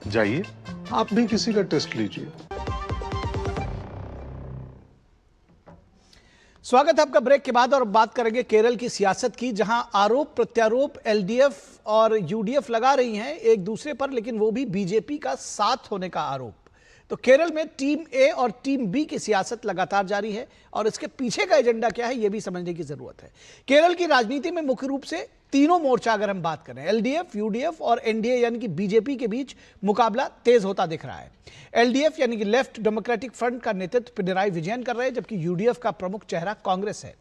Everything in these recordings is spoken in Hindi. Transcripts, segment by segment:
जाइए, आप भी किसी का टेस्ट लीजिए। स्वागत है आपका ब्रेक के बाद और बात करेंगे केरल की सियासत की, जहां आरोप प्रत्यारोप एलडीएफ और यूडीएफ लगा रही हैं एक दूसरे पर, लेकिन वो भी बीजेपी का साथ होने का आरोप। तो केरल में टीम ए और टीम बी की सियासत लगातार जारी है और इसके पीछे का एजेंडा क्या है यह भी समझने की जरूरत है। केरल की राजनीति में मुख्य रूप से तीनों मोर्चा अगर हम बात करें, एलडीएफ, यूडीएफ और एनडीए यानी कि बीजेपी के बीच मुकाबला तेज होता दिख रहा है। एलडीएफ यानी कि लेफ्ट डेमोक्रेटिक फ्रंट का नेतृत्व पिनराई विजयन कर रहे हैं, जबकि यूडीएफ का प्रमुख चेहरा कांग्रेस है।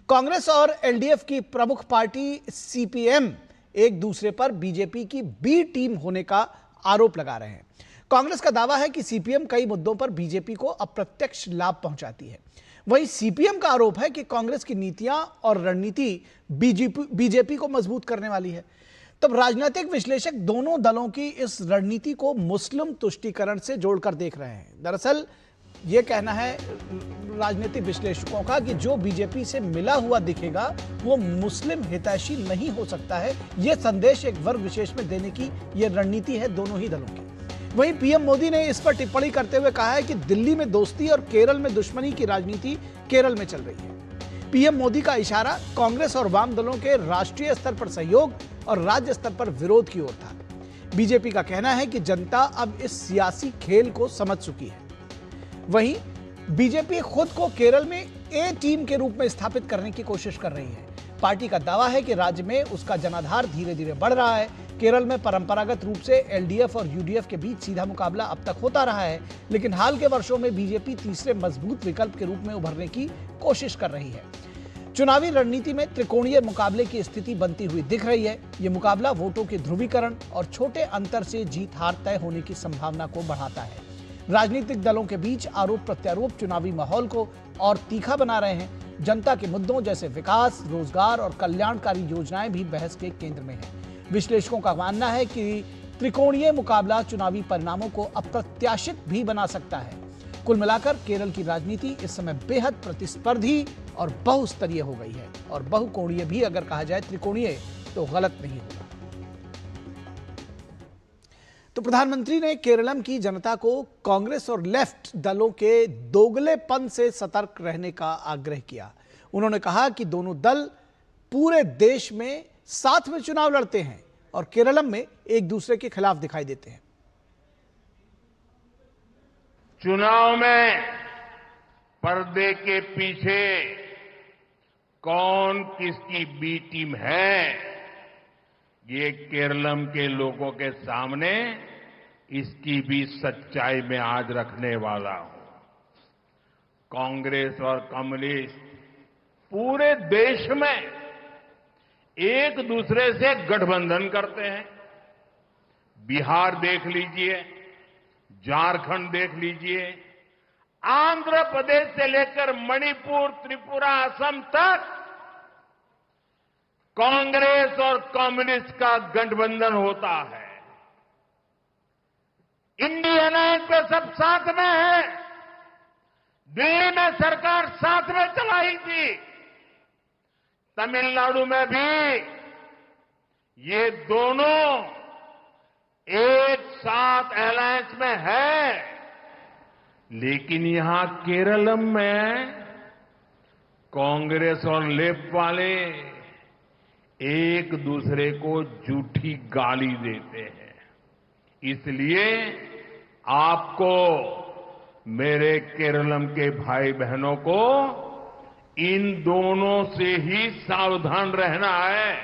कांग्रेस और एलडीएफ की प्रमुख पार्टी सीपीएम एक दूसरे पर बीजेपी की बी टीम होने का आरोप लगा रहे हैं। कांग्रेस का दावा है कि सीपीएम कई मुद्दों पर बीजेपी को अप्रत्यक्ष लाभ पहुंचाती है। वहीं सीपीएम का आरोप है कि कांग्रेस की नीतियां और रणनीति बीजेपी को मजबूत करने वाली है। तब राजनीतिक विश्लेषक दोनों दलों की इस रणनीति को मुस्लिम तुष्टीकरण से जोड़कर देख रहे हैं। दरअसल यह कहना है राजनीतिक विश्लेषकों का कि जो बीजेपी से मिला हुआ दिखेगा वो मुस्लिम हितैषी नहीं हो सकता है। यह संदेश एक वर्ग विशेष में देने की यह रणनीति है दोनों ही दलों की। वहीं पीएम मोदी ने इस पर टिप्पणी करते हुए कहा है कि दिल्ली में दोस्ती और केरल में दुश्मनी की राजनीति केरल में चल रही है। पीएम मोदी का इशारा कांग्रेस और वाम दलों के राष्ट्रीय स्तर पर सहयोग और राज्य स्तर पर विरोध की ओर था। बीजेपी का कहना है कि जनता अब इस सियासी खेल को समझ चुकी है। वहीं बीजेपी खुद को केरल में ए टीम के रूप में स्थापित करने की कोशिश कर रही है। पार्टी का दावा है कि राज्य में उसका जनाधार धीरे धीरे बढ़ रहा है। केरल में परंपरागत रूप से एलडीएफ और यूडीएफ के बीच सीधा मुकाबला अब तक होता रहा है, लेकिन हाल के वर्षों में बीजेपी तीसरे मजबूत विकल्प के रूप में उभरने की कोशिश कर रही है। चुनावी रणनीति में त्रिकोणीय मुकाबले की स्थिति बनती हुई दिख रही है। यह मुकाबला वोटों के ध्रुवीकरण और छोटे अंतर से जीत हार तय होने की संभावना को बढ़ाता है। राजनीतिक दलों के बीच आरोप प्रत्यारोप चुनावी माहौल को और तीखा बना रहे हैं। जनता के मुद्दों जैसे विकास, रोजगार और कल्याणकारी योजनाएं भी बहस के केंद्र में हैं। विश्लेषकों का मानना है कि त्रिकोणीय मुकाबला चुनावी परिणामों को अप्रत्याशित भी बना सकता है। कुल मिलाकर केरल की राजनीति इस समय बेहद प्रतिस्पर्धी और बहुस्तरीय हो गई है, और बहुकोणीय भी अगर कहा जाए, त्रिकोणीय तो गलत नहीं होगा। तो प्रधानमंत्री ने केरलम की जनता को कांग्रेस और लेफ्ट दलों के दोगलेपन से सतर्क रहने का आग्रह किया। उन्होंने कहा कि दोनों दल पूरे देश में साथ में चुनाव लड़ते हैं और केरलम में एक दूसरे के खिलाफ दिखाई देते हैं। चुनाव में पर्दे के पीछे कौन किसकी बी टीम है, ये केरलम के लोगों के सामने इसकी भी सच्चाई में आज रखने वाला हूं। कांग्रेस और कम्युनिस्ट पूरे देश में एक दूसरे से गठबंधन करते हैं। बिहार देख लीजिए, झारखंड देख लीजिए, आंध्र प्रदेश से लेकर मणिपुर, त्रिपुरा, असम तक कांग्रेस और कम्युनिस्ट का गठबंधन होता है। इंडिया अलायंस पे सब साथ में है। दिल्ली में सरकार साथ में चलाई थी, तमिलनाडु में भी ये दोनों एक साथ अलायंस में है। लेकिन यहां केरलम में कांग्रेस और लेफ्ट वाले एक दूसरे को झूठी गाली देते हैं। इसलिए आपको, मेरे केरलम के भाई बहनों को, इन दोनों से ही सावधान रहना है।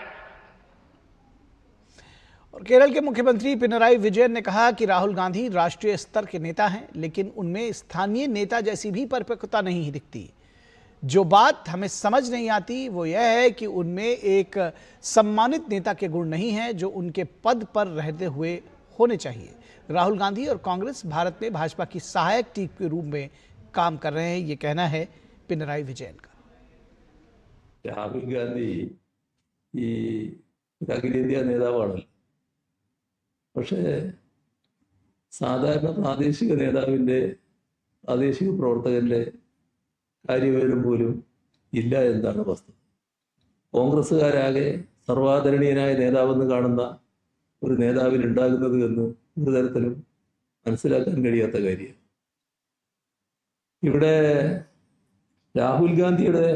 और केरल के मुख्यमंत्री पिनराई विजयन ने कहा कि राहुल गांधी राष्ट्रीय स्तर के नेता हैं, लेकिन उनमें स्थानीय नेता जैसी भी परिपक्वता नहीं दिखती। जो बात हमें समझ नहीं आती वो यह है कि उनमें एक सम्मानित नेता के गुण नहीं है जो उनके पद पर रहते हुए होने चाहिए। राहुल गांधी और कांग्रेस भारत में भाजपा की सहायक टीम के रूप में काम कर रहे हैं, ये कहना है पिनराई विजयन का। രാഹുൽ ഗാന്ധി ഈ അഖിലേന്ത്യാ നേതാവാണല്ലോ. പക്ഷേ സാധാരണ പ്രാദേശിക നേതാവിൻ്റെ, പ്രാദേശിക പ്രവർത്തകന്റെ കാര്യവിവരം പോലും ഇല്ല എന്നതാണ് വസ്തുത. കോൺഗ്രസ്സുകാരാകെ സർവാദരണീയനായ നേതാവെന്ന് കാണുന്ന ഒരു നേതാവിനുണ്ടാകുന്നത് എന്ന് ഒരു തരത്തിലും മനസ്സിലാക്കാൻ കഴിയാത്ത കാര്യം. ഇവിടെ രാഹുൽ ഗാന്ധിയുടെ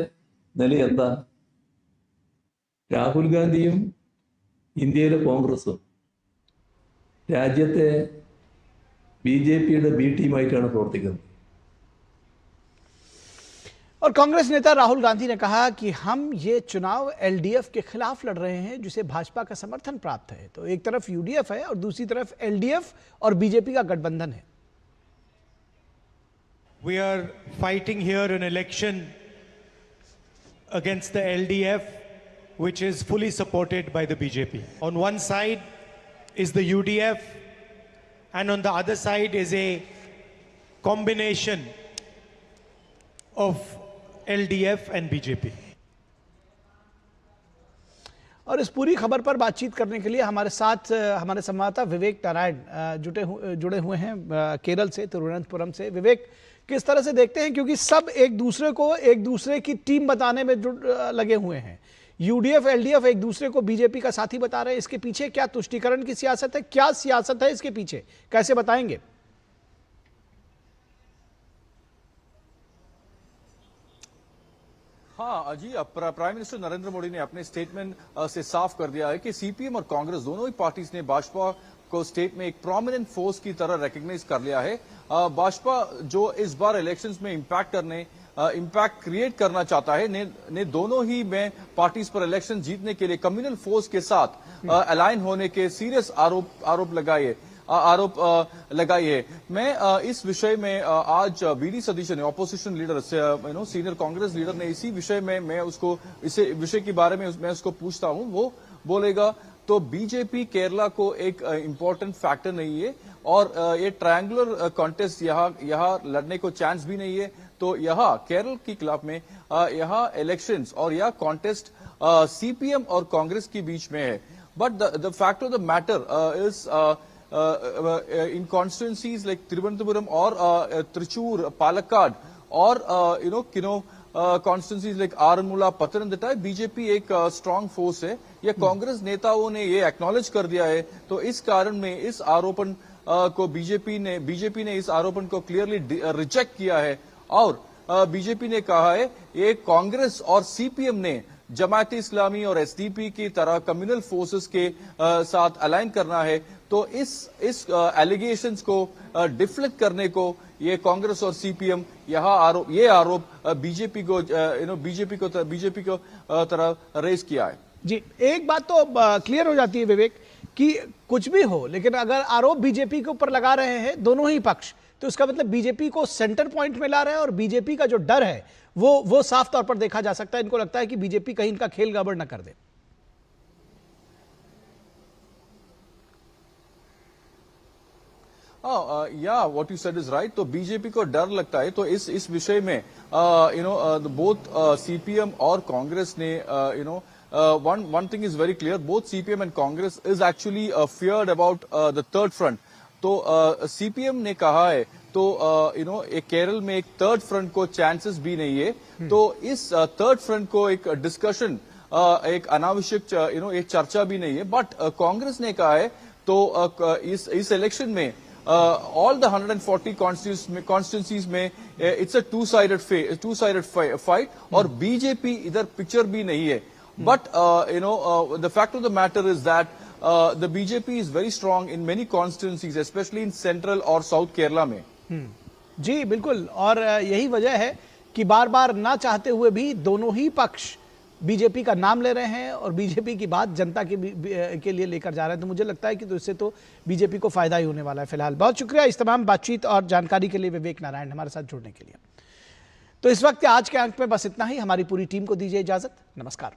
നില എന്താ? രാഹുൽ ഗാന്ധിയും ഇന്ത്യയിലെ കോൺഗ്രസും രാജ്യത്തെ BJPയുടെ ബി ടീമായിട്ടാണ് പ്രവർത്തിക്കുന്നത്. और कांग्रेस नेता राहुल गांधी ने कहा कि हम ये चुनाव LDF के खिलाफ लड़ रहे हैं जिसे भाजपा का समर्थन प्राप्त है. तो एक तरफ UDF है और दूसरी तरफ LDF और BJP का गठबंधन है. We are fighting here an election against the LDF, which is fully supported by the BJP. On one side is the UDF, and on the other side is a combination of LDF and BJP. और इस पूरी खबर पर बातचीत करने के लिए हमारे साथ हमारे संवाददाता विवेक नारायण जुड़े हुए हैं केरल से, तिरुवनंतपुरम से. विवेक, किस तरह से देखते हैं, क्योंकि सब एक दूसरे की टीम बताने में लगे हुए हैं. UDF LDF एक दूसरे को BJP का साथी बता रहे हैं. इसके पीछे क्या तुष्टीकरण की सियासत है? क्या सियासत है इसके पीछे, कैसे बताएंगे? हाँ जी, प्राइम मिनिस्टर नरेंद्र मोदी ने अपने स्टेटमेंट से साफ कर दिया है कि CPM और कांग्रेस दोनों ही पार्टीज ने भाजपा को स्टेट में एक प्रोमिनेंट फोर्स की तरह रिकॉग्नाइज कर लिया है. भाजपा जो इस बार इलेक्शंस में इम्पैक्ट क्रिएट करना चाहता है ने दोनों ही में पार्टीज पर इलेक्शन जीतने के लिए कम्युनल फोर्स के साथ अलाइन होने के सीरियस आरोप लगाई है. मैं इस विषय में आज VD सतीश ने, opposition leader, senior Congress leader ने, इसी विषय में मैं उसको इस विषय के बारे में मैं उसको पूछता हूं. वो बोलेगा तो BJP केरला को एक इम्पोर्टेंट फैक्टर नहीं है और ये ट्रायंगुलर कॉन्टेस्ट यहाँ लड़ने को चांस भी नहीं है. तो यहाँ केरल के खिलाफ में यहाँ इलेक्शंस और यह कॉन्टेस्ट CPM और कांग्रेस के बीच में है. But the fact of the matter is in constituencies like Thiruvananthapuram or Trichur, Palakkad, or constituencies like Aranmula, Pathanamthitta, BJP एक स्ट्रांग फोर्स है. ये कांग्रेस नेताओं ने ये एक्नॉलेज कर दिया है. तो इस कारण में इस आरोपण को बीजेपी ने इस आरोपण को क्लियरली रिजेक्ट किया है. और BJP ने कहा है ये कांग्रेस और CPM ने जमात इस्लामी और SDP की तरह कम्युनल फोर्सेस के साथ अलाइन करना है. तो इस एलिगेशंस को डिफ्लेक्ट करने को ये कांग्रेस और CPM ये आरोप बीजेपी को तरह रेज किया है. जी, एक बात तो क्लियर हो जाती है विवेक कि कुछ भी हो, लेकिन अगर आरोप BJP के ऊपर लगा रहे हैं दोनों ही पक्ष, तो इसका मतलब BJP को सेंटर पॉइंट में ला रहे हैं और BJP का जो डर है वो साफ तौर पर देखा जा सकता है. इनको लगता है कि BJP कहीं इनका खेल गड़बड़ न कर दे. या what you said is right. तो BJP को डर लगता है. तो इस विषय में बोथ CPM और कांग्रेस ने one thing is very clear, both CPM and Congress is actually feared about the third front. तो CPM ने कहा है तो एक केरल में एक थर्ड फ्रंट को चांसेस भी नहीं है. तो इस थर्ड फ्रंट को एक डिस्कशन, एक अनावश्यक एक चर्चा भी नहीं है. बट कांग्रेस ने कहा है तो इस इलेक्शन में all the 140 constituencies में it's a two-sided fight और BJP इधर पिक्चर भी नहीं है. But the fact of the matter is that the BJP is very strong in many constituencies, especially in central और south Kerala में. जी बिल्कुल, और यही वजह है कि बार बार ना चाहते हुए भी दोनों ही पक्ष BJP का नाम ले रहे हैं और BJP की बात जनता के लिए लेकर जा रहे हैं. तो मुझे लगता है कि तो इससे तो BJP को फायदा ही होने वाला है. फिलहाल बहुत शुक्रिया इस तमाम बातचीत और जानकारी के लिए विवेक नारायण, हमारे साथ जुड़ने के लिए. तो इस वक्त आज के अंक में बस इतना ही. हमारी पूरी टीम को दीजिए इजाजत. नमस्कार.